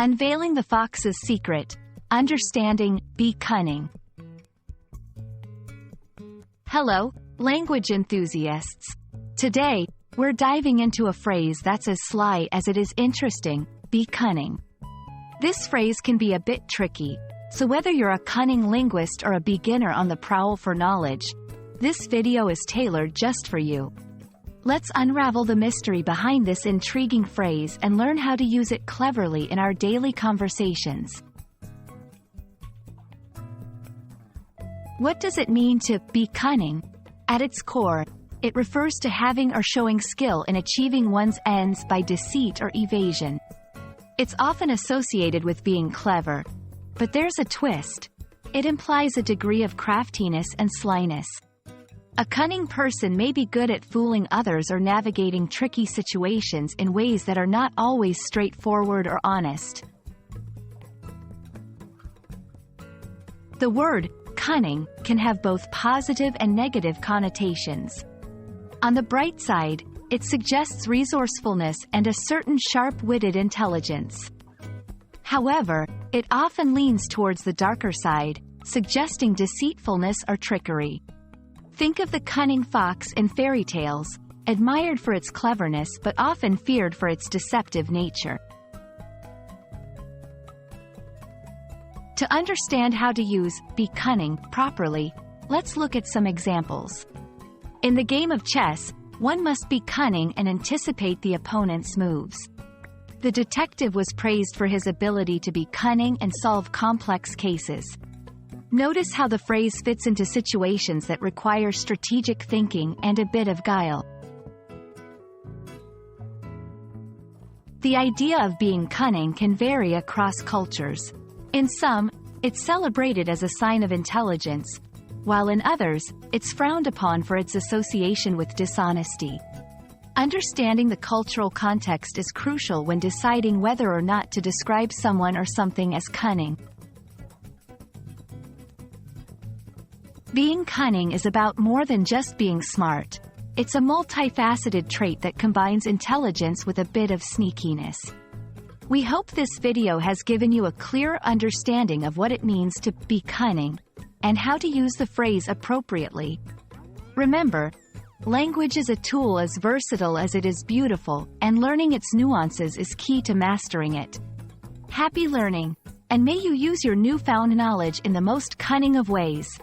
Unveiling the Fox's Secret, Understanding Be Cunning. Hello, language enthusiasts. Today, we're diving into a phrase that's as sly as it is interesting: be cunning. This phrase can be a bit tricky, so whether you're a cunning linguist or a beginner on the prowl for knowledge, this video is tailored just for you. Let's unravel the mystery behind this intriguing phrase and learn how to use it cleverly in our daily conversations. What does it mean to be cunning? At its core, it refers to having or showing skill in achieving one's ends by deceit or evasion. It's often associated with being clever, but there's a twist. It implies a degree of craftiness and slyness. A cunning person may be good at fooling others or navigating tricky situations in ways that are not always straightforward or honest. The word cunning can have both positive and negative connotations. On the bright side, it suggests resourcefulness and a certain sharp-witted intelligence. However, it often leans towards the darker side, suggesting deceitfulness or trickery. Think of the cunning fox in fairy tales, admired for its cleverness but often feared for its deceptive nature. To understand how to use be cunning properly, let's look at some examples. In the game of chess, one must be cunning and anticipate the opponent's moves. The detective was praised for his ability to be cunning and solve complex cases. Notice how the phrase fits into situations that require strategic thinking and a bit of guile. The idea of being cunning can vary across cultures. In some, it's celebrated as a sign of intelligence, while in others, it's frowned upon for its association with dishonesty. Understanding the cultural context is crucial when deciding whether or not to describe someone or something as cunning. Being cunning is about more than just being smart. It's a multifaceted trait that combines intelligence with a bit of sneakiness. We hope this video has given you a clear understanding of what it means to be cunning, and how to use the phrase appropriately. Remember, language is a tool as versatile as it is beautiful, and learning its nuances is key to mastering it. Happy learning, and may you use your newfound knowledge in the most cunning of ways.